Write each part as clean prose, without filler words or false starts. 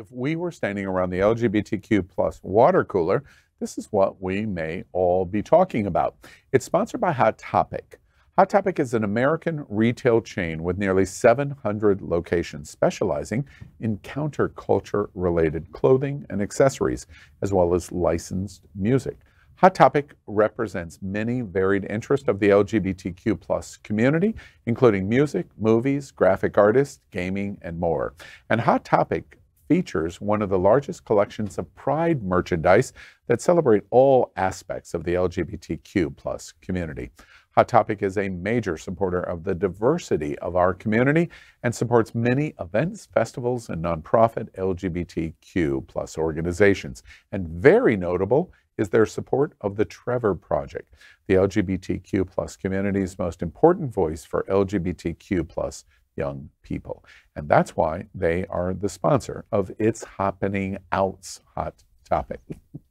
if we were standing around the LGBTQ plus water cooler, this is what we may all be talking about. It's sponsored by Hot Topic. Hot Topic is an American retail chain with nearly 700 locations specializing in counterculture-related clothing and accessories, as well as licensed music. Hot Topic represents many varied interests of the LGBTQ plus community, including music, movies, graphic artists, gaming, and more. And Hot Topic features one of the largest collections of pride merchandise that celebrate all aspects of the LGBTQ plus community. Hot Topic is a major supporter of the diversity of our community and supports many events, festivals, and nonprofit LGBTQ plus organizations. And very notable is their support of the Trevor Project, the LGBTQ plus community's most important voice for LGBTQ plus young people. And that's why they are the sponsor of It's Happening Out's Hot Topic.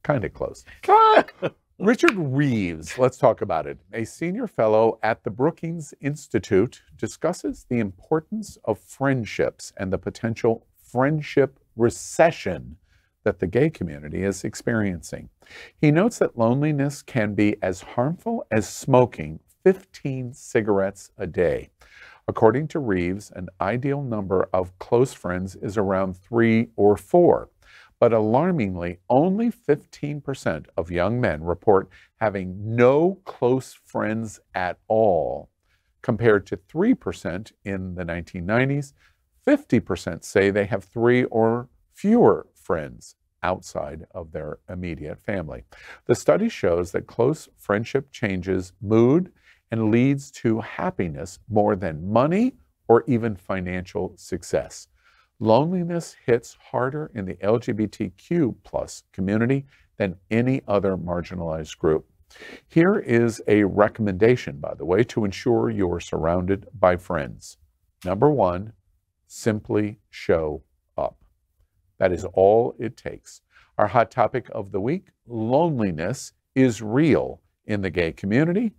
Kind of close. Richard Reeves, let's talk about it. A senior fellow at the Brookings Institute discusses the importance of friendships and the potential friendship recession that the gay community is experiencing. He notes that loneliness can be as harmful as smoking 15 cigarettes a day. According to Reeves, an ideal number of close friends is around 3 or 4. But alarmingly, only 15% of young men report having no close friends at all, compared to 3% in the 1990s. 50% say they have 3 or fewer friends outside of their immediate family. The study shows that close friendship changes mood and leads to happiness more than money or even financial success. Loneliness hits harder in the LGBTQ plus community than any other marginalized group. Here is a recommendation, by the way, to ensure you're surrounded by friends. Number 1, simply show up. That is all it takes. Our hot topic of the week, loneliness is real in the gay community,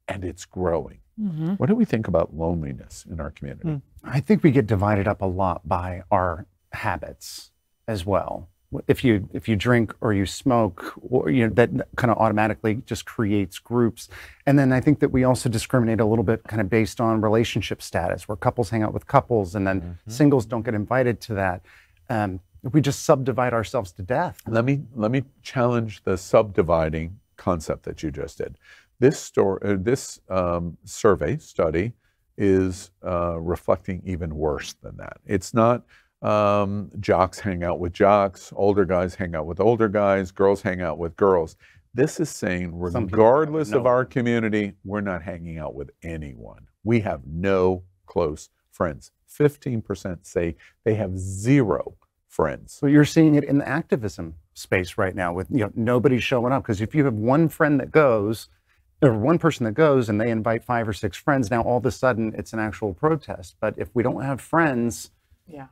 and it's growing. Mm-hmm. What do we think about loneliness in our community? I think we get divided up a lot by our habits as well. If you drink or you smoke, or, that kind of automatically just creates groups. And then I think that we also discriminate a little bit kind of based on relationship status, where couples hang out with couples and then singles don't get invited to that. We just subdivide ourselves to death. Let me challenge the subdividing concept that you just did. This survey study is reflecting even worse than that. It's not jocks hang out with jocks, older guys hang out with older guys, girls hang out with girls. This is saying regardless of our community, we're not hanging out with anyone. We have no close friends. 15% say they have 0 friends. So you're seeing it in the activism space right now with nobody showing up, because if you have one friend that goes, or one person that goes and they invite 5 or 6 friends, now all of a sudden it's an actual protest. But if we don't have friends,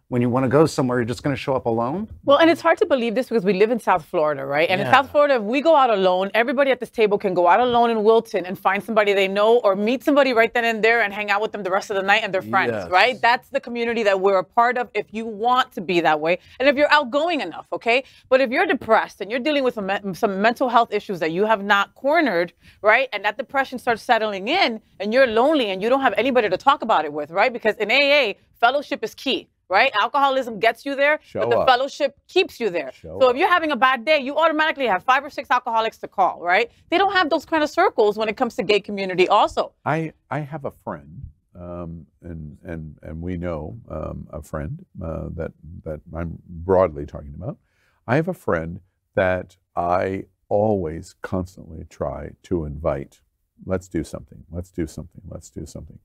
when you want to go somewhere, you're just going to show up alone? Well, and it's hard to believe this because we live in South Florida, right? And in South Florida, if we go out alone, everybody at this table can go out alone in Wilton and find somebody they know or meet somebody right then and there and hang out with them the rest of the night and they're friends, right? That's the community that we're a part of if you want to be that way and if you're outgoing enough, okay? But if you're depressed and you're dealing with some mental health issues that you have not cornered, right? And that depression starts settling in and you're lonely and you don't have anybody to talk about it with, right? Because in AA, fellowship is key. Right? Alcoholism gets you there, but the fellowship keeps you there. So if you're having a bad day, you automatically have 5 or 6 alcoholics to call, right? They don't have those kind of circles when it comes to gay community also. I have a friend, and we know a friend that I'm broadly talking about. I have a friend that I always constantly try to invite. Let's do something. Let's do something. Let's do something.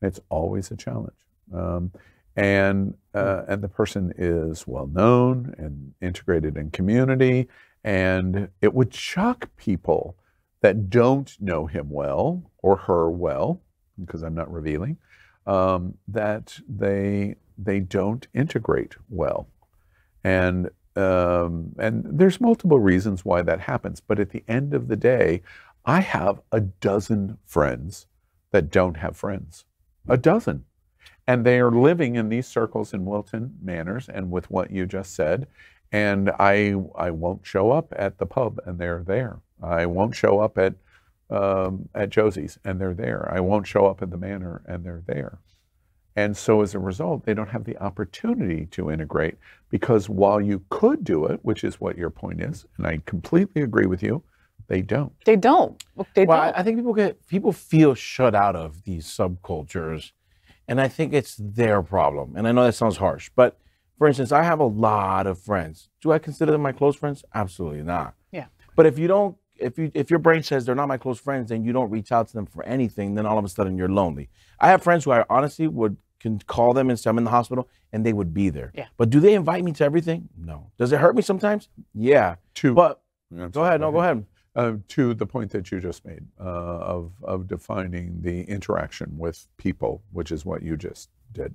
And it's always a challenge. And the person is well known and integrated in community, and it would shock people that don't know him well or her well, because I'm not revealing, that they don't integrate well, and there's multiple reasons why that happens. But at the end of the day, I have a dozen friends that don't have friends, a dozen. And they are living in these circles in Wilton Manors and with what you just said. And I won't show up at the pub and they're there. I won't show up at Josie's and they're there. I won't show up at the Manor and they're there. And so as a result, they don't have the opportunity to integrate, because while you could do it, which is what your point is, and I completely agree with you, they don't. They don't. They don't. I think people feel shut out of these subcultures, and I think it's their problem. And I know that sounds harsh, but for instance, I have a lot of friends. Do I consider them my close friends? Absolutely not. Yeah. But if your brain says they're not my close friends and you don't reach out to them for anything, then all of a sudden you're lonely. I have friends who I honestly can call them and say I'm in the hospital and they would be there. Yeah. But do they invite me to everything? No. Does it hurt me sometimes? Yeah. But go ahead. No, go ahead. To the point that you just made of defining the interaction with people, which is what you just did.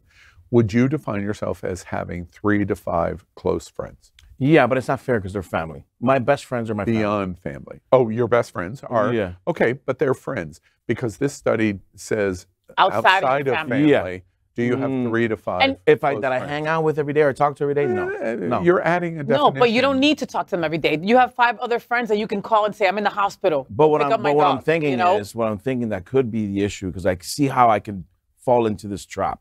Would you define yourself as having 3 to 5 close friends? Yeah, but it's not fair because they're family. My best friends are my Beyond family. Oh, your best friends are? Yeah. Okay, but they're friends. Because this study says outside of family, Yeah. do you have 3 to 5 And If close I friends? hang out with every day or talk to every day, no. You're adding a definition. No, but you don't need to talk to them every day. You have 5 other friends that you can call and say, I'm in the hospital. But what Pick up my I'm dog, thinking you know? is, what I'm thinking that could be the issue, because I see how I can fall into this trap,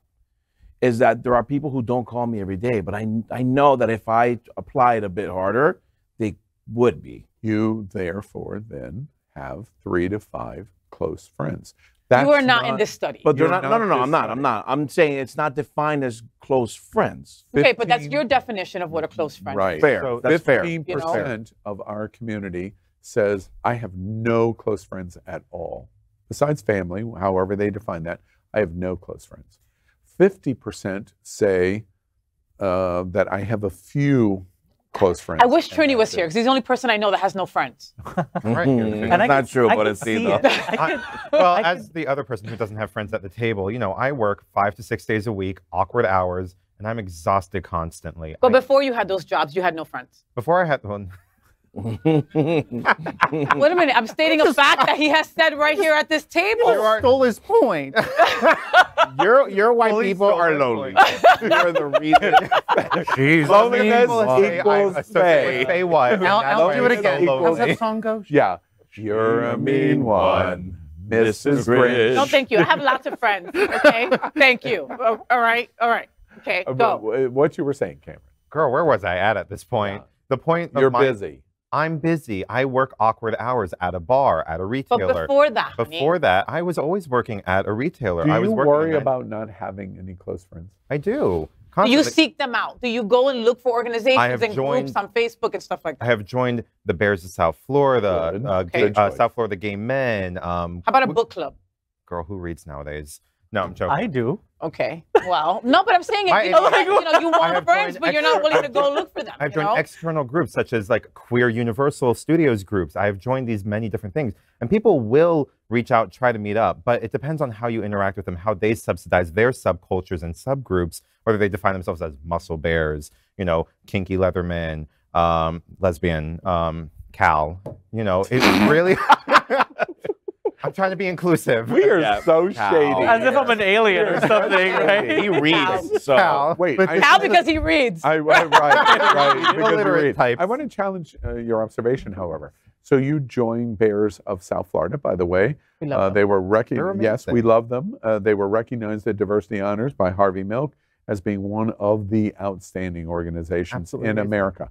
is that there are people who don't call me every day, but I know that if I applied a bit harder, they would be. You therefore then have 3 to 5 close friends. You are not in this study. But they're You're not. No, I'm not. not. I'm saying it's not defined as close friends. Okay, but that's 15 your definition of what a close friend Right. is. Fair. So That's fair. 15% of our community says, I have no close friends at all. Besides family, however they define that, I have no close friends. 50% say that I have a few close friends. I wish and Trini was that's here it. because he's the only person I know that has no friends. Right. And And I not could- true, I but could it's see though. it. Well, as the other person who doesn't have friends at the table, you know, I work 5 to 6 days a week, awkward hours, and I'm exhausted constantly. But before you had those jobs, you had no friends. Before I had one, Wait a minute. I'm stating a fact that he has said right here at this table. stole his point. Your white Fully people stole are my lonely. point. You're the reason. Jeez. Loneliness I equals associate with Faye. Faye what? I'll That's do why it I'm again. so How's lonely. that song go? Yeah. You're a mean one, Mrs. Grinch. No, thank you. I have lots of friends. Okay. Thank you. All right. All right. Okay. Go. What you were saying, Cameron. Girl, where was I at this point? Yeah. The point of You're my- busy. I'm busy. I work awkward hours at a bar, at a But retailer. before that, honey, Before that, I was always working at a retailer. Do I was you working worry in that- about not having any close friends? I do. do you Constantly. seek them out? Do you go and look for organizations I have and joined- groups on Facebook and stuff like I that? have joined the Bears of South Florida, Good. Okay. Good choice. South Florida Gay Men. How about a book club? Girl, who reads nowadays? No, I'm joking. I do. Okay. Well, no, but I'm saying My- you want have friends, joined but you're not extra- willing to go look for them. I've you joined know? external groups such as like Queer Universal Studios groups. I've joined these many different things. And people will reach out, try to meet up, but it depends on how you interact with them, how they subsidize their subcultures and subgroups, whether they define themselves as muscle bears, you know, kinky leathermen, lesbian, Cal, you know, it's really... I'm trying to be inclusive. We are so shady. As if I'm an alien or something, right? He reads. So Cal. Wait, But How? Because he reads. right, because you Illiterate read. types. I want to challenge your observation, however. So you joined Bears of South Florida, by the way. We love them. They were They're recognized. Yes, amazing. we love them. They were recognized at Diversity Honors by Harvey Milk as being one of the outstanding organizations Absolutely in amazing. America.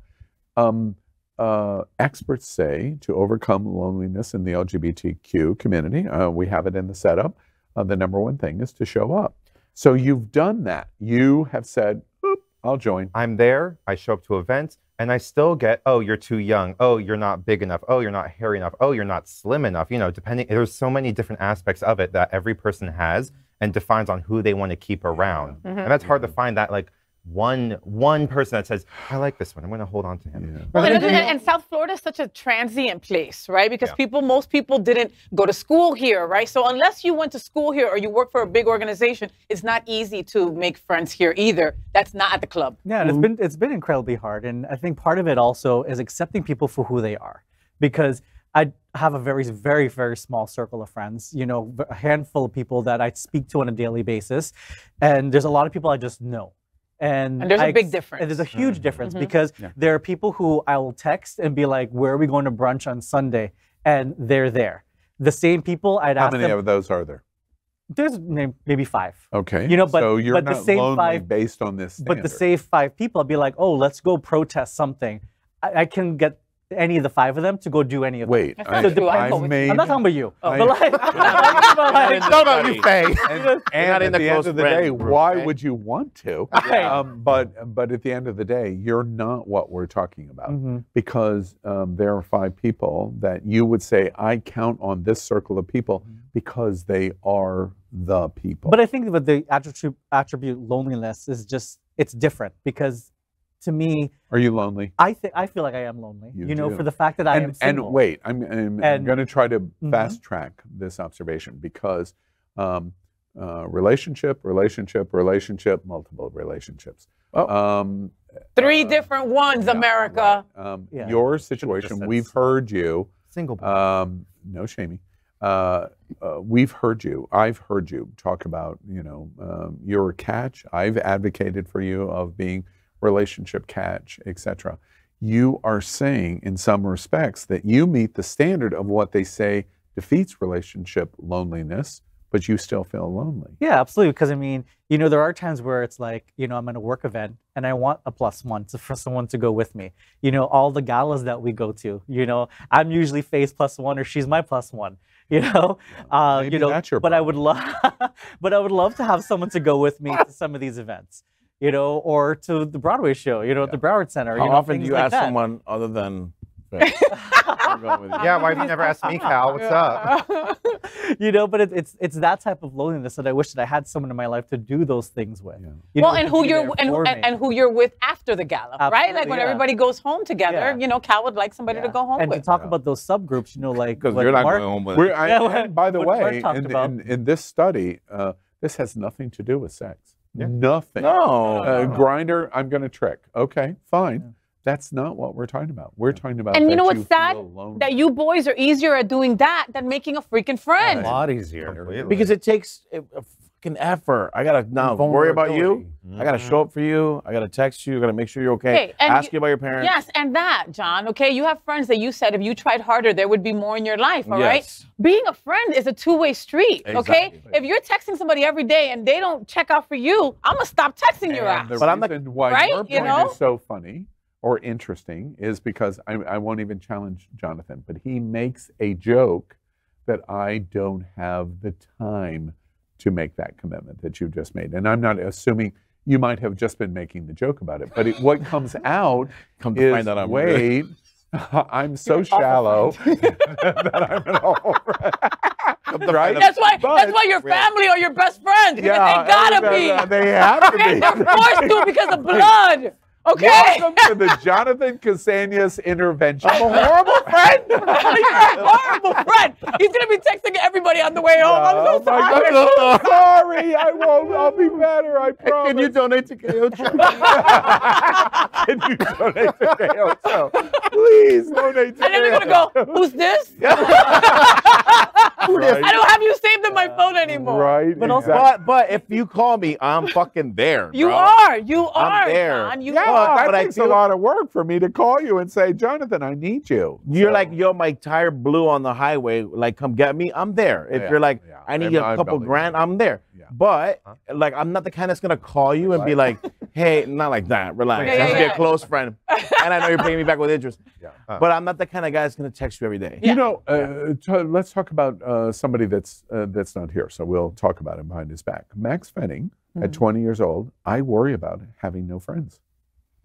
Experts say to overcome loneliness in the LGBTQ community, we have it in the setup. The number one thing is to show up. So you've done that. You have said, "Oop, I'll join." I'm there, I show up to events, and I still get, oh, you're too young. Oh, you're not big enough. Oh, you're not hairy enough. Oh, you're not slim enough. You know, depending, there's so many different aspects of it that every person has and defines on who they want to keep around. And that's hard to find that like one person that says, I like this one. I'm going to hold on to him. Yeah. Well, and South Florida is such a transient place, right? Because most people didn't go to school here, right? So unless you went to school here or you work for a big organization, it's not easy to make friends here either. That's not at the club. Yeah, and it's been incredibly hard, and I think part of it also is accepting people for who they are, because I have a very, very, very small circle of friends, you know, a handful of people that I speak to on a daily basis. And there's a lot of people I just know. And there's a big difference. And there's a huge difference because there are people who I will text and be like, where are we going to brunch on Sunday? And they're there. The same people I'd ask them. How many of those are there? There's maybe 5. Okay. You know, but, so you're but not the same lonely 5 based on this standard. But the same 5 people, I'll be like, oh, let's go protest something. I can get any of the 5 of them to go do any of them. Wait, That's not true. I'm not talking about you. But like, It's not about you, Faye. And not at in the the end close of the day, friend group, why right? would you want to? Right. But at the end of the day, you're not what we're talking about because there are 5 people that you would say, I count on this circle of people because they are the people. But I think that the attribute loneliness is just, it's different because to me, are you lonely? I feel like I am lonely. You know, do. for the fact that I am single. And wait, I'm going to try to fast track this observation because relationship, multiple relationships. 3 different ones, America. Right. Your situation, we've heard you. Single. No shaming. We've heard you. I've heard you talk about, you know, your catch. I've advocated for you of being relationship catch, etc. You are saying in some respects that you meet the standard of what they say defeats relationship loneliness, but you still feel lonely. Yeah, absolutely. Because I mean, you know, there are times where it's like, you know, I'm at a work event and I want a +1 for someone to go with me. You know, all the galas that we go to, you know, I'm usually Faye's +1 or she's my +1. You know, Maybe you know, that's your but problem. I would love to have someone to go with me to some of these events. You know, or to the Broadway show, you know, at the Broward Center. How you know, often do you like ask that. someone other than? Yeah, why have you never asked me, Cal? What's up? You know, but it's that type of loneliness that I wish that I had someone in my life to do those things with. Yeah. You Well, know, and to who be you're there for me. and who you're with after the gala, right? Like Absolutely, when yeah. everybody goes home together, Yeah. you know, Cal would like somebody to go home And with. to talk about those subgroups, you know, like Because what you're not Mark, going home with We're, it. and by the what Mark way, talked about. in this study, this has nothing to do with sex. Nothing. No. Grinder, I'm going to trick. Okay, fine. That's not what we're talking about. We're talking about And you that know what's sad? feel lonely. That you boys are easier at doing that than making a freaking friend. A lot easier. Completely. Because it takes a fucking effort. I gotta now worry about you. I gotta show up for you. I gotta text you. I gotta make sure you're okay. Okay, and Ask you about your parents. Yes, and that, John, okay? You have friends that you said if you tried harder, there would be more in your life, all right? Yes. Being a friend is a two-way street, okay? Exactly. If you're texting somebody every day and they don't check out for you, I'm going to stop texting your ass. The But I'm not- reason why right? your You point know? is so funny or interesting is because I won't even challenge Jonathan, but he makes a joke that I don't have the time to make that commitment that you just made. And I'm not assuming you might have just been making the joke about it, but what comes out Come to is, find out I'm wait, I'm so shallow that I'm an awful friend. Right? That's why But- your family or your best friend. Yeah, they gotta be. They have to Okay, be. they're forced to because of blood. Okay? Welcome to the Jonathan Cassanias intervention. I'm a horrible friend. You're a horrible friend. He's gonna be texting everybody on the way home. I'm so my sorry. God, I'm so sorry. I won't. I'll be better. I promise. Can you donate to KO Can you donate to KO Show? Please donate to And then they're KO. gonna go, who's this? Right. I don't have you saved in my phone anymore. Right. But also- exactly. But if you call me, I'm fucking there. You bro. are. You are. there. John. You Yeah, are. that I takes a feel- lot of work for me to call you and say, Jonathan, I need you. You're So- like, yo, my tire blew on the highway. Like, come get me. I'm there. If Yeah, you're like, yeah. I need I a couple believe grand, that. I'm there. Yeah. But like, I'm not the kind that's gonna call you and be like, hey, not like that. Relax. Yeah, yeah, Let's be yeah. a close friend. And I know you're paying me back with interest. Yeah. But I'm not the kind of guy that's gonna text you every day. You know, let's talk about somebody that's not here. So we'll talk about him behind his back. Max Fenning, at 20 years old, I worry about having no friends.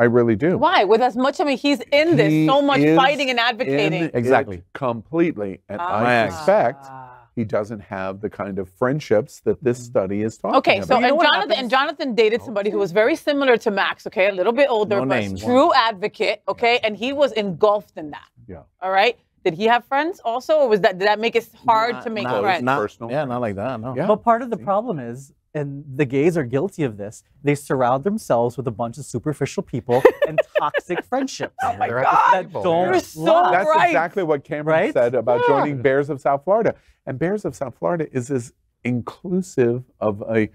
I really do. Why? With as much, I mean, he's in this He so much is fighting and advocating. in Exactly. it completely, and Ah. I suspect he doesn't have the kind of friendships that this study is talking Okay, so about. and Jonathan dated somebody who was very similar to Max, okay, a little bit older, No but names. true advocate, okay, and he was engulfed in that. Yeah. All right. Did he have friends also, or did that make it hard to make Not- friends? not- Personal. Yeah, not like that. No. Yeah. But part of the problem is and the gays are guilty of this. They surround themselves with a bunch of superficial people and toxic friendships. Oh my They're at the God. table, Don't You're so lie. That's right. exactly what Cameron Right? said about joining Bears of South Florida. And Bears of South Florida is as inclusive of a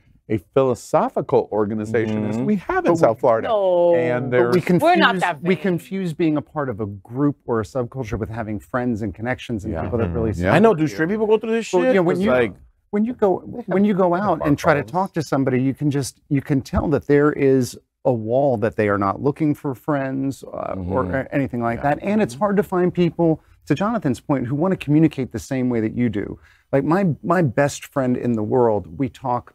philosophical organization as we have in South Florida. No. And But there's We're not that we vain. confuse being a part of a group or a subculture with having friends and connections and people that really Yeah. I know. support Do you. straight people go through this shit? Well, yeah, when 'Cause, you like, when you go out and try to talk to somebody, you can tell that there is a wall that they are not looking for friends or anything like that, and it's hard to find people, to Jonathan's point, who want to communicate the same way that you do. Like my best friend in the world, we talk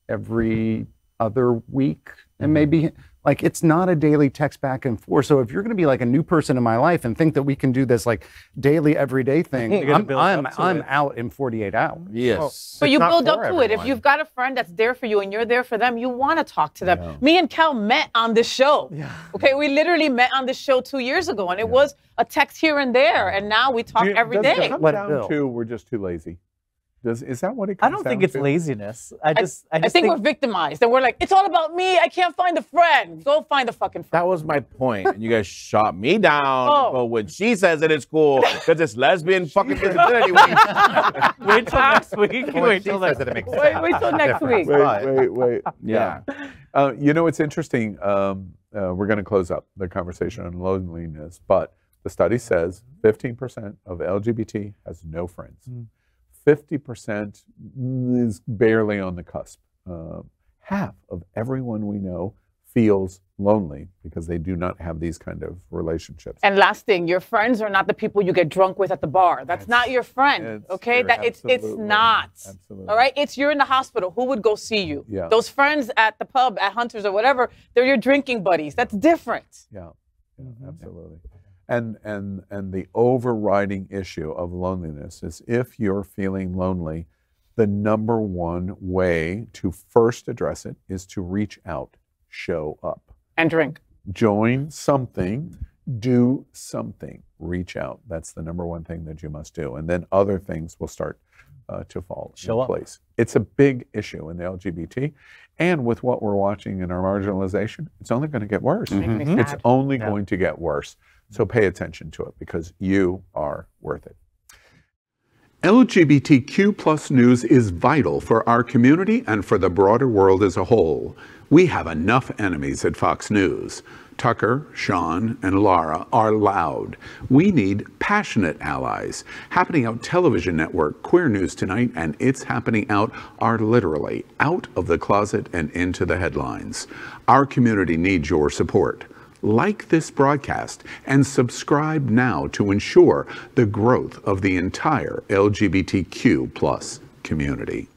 every other week, and maybe like it's not a daily text back and forth. So if you're going to be like a new person in my life and think that we can do this like daily, everyday thing, I'm out in 48 hours. yes. But you not build for up to it. If everyone. you've got a friend that's there for you and you're there for them, you want to talk to them. Me and Cal met on this show. Okay, we literally met on this show 2 years ago, and it was a text here and there, and now we talk every does it day. come Let it down build. to we're just too lazy? Is that what it I comes don't think down it's to? laziness. I think we're victimized, and we're like, it's all about me. I can't find a friend. Go find a fucking friend. That was my point. And you guys shot me down. Oh. But when she says it, it's cool because it's lesbian fucking visibility week. Wait till next week. When Wait she till says next it, it makes Wait sense. till next Different. week. Wait. Yeah. You know, it's interesting. We're going to close up the conversation on loneliness, but the study says 15% of LGBT has no friends. 50% is barely on the cusp. Half of everyone we know feels lonely because they do not have these kind of relationships. And last thing, your friends are not the people you get drunk with at the bar. That's not your friend. It's Okay, true. that it's Absolutely. not. Absolutely. All right, it's you're in the hospital. Who would go see you? Yeah. Those friends at the pub, at Hunters or whatever, they're your drinking buddies. That's different. Yeah, absolutely. And the overriding issue of loneliness is if you're feeling lonely, the number one way to first address it is to reach out, show up, And drink. join something, do something, reach out. That's the number one thing that you must do. And then other things will start to fall Show in up. place. It's a big issue in the LGBT. And with what we're watching in our marginalization, it's only going to get worse. Makes me It's sad. only going to get worse. So pay attention to it because you are worth it. LGBTQ plus news is vital for our community and for the broader world as a whole. We have enough enemies at Fox News. Tucker, Sean, and Laura are loud. We need passionate allies. Happening Out Television Network, Queer News Tonight, and It's Happening Out are literally out of the closet and into the headlines. Our community needs your support. Like this broadcast and subscribe now to ensure the growth of the entire LGBTQ plus community.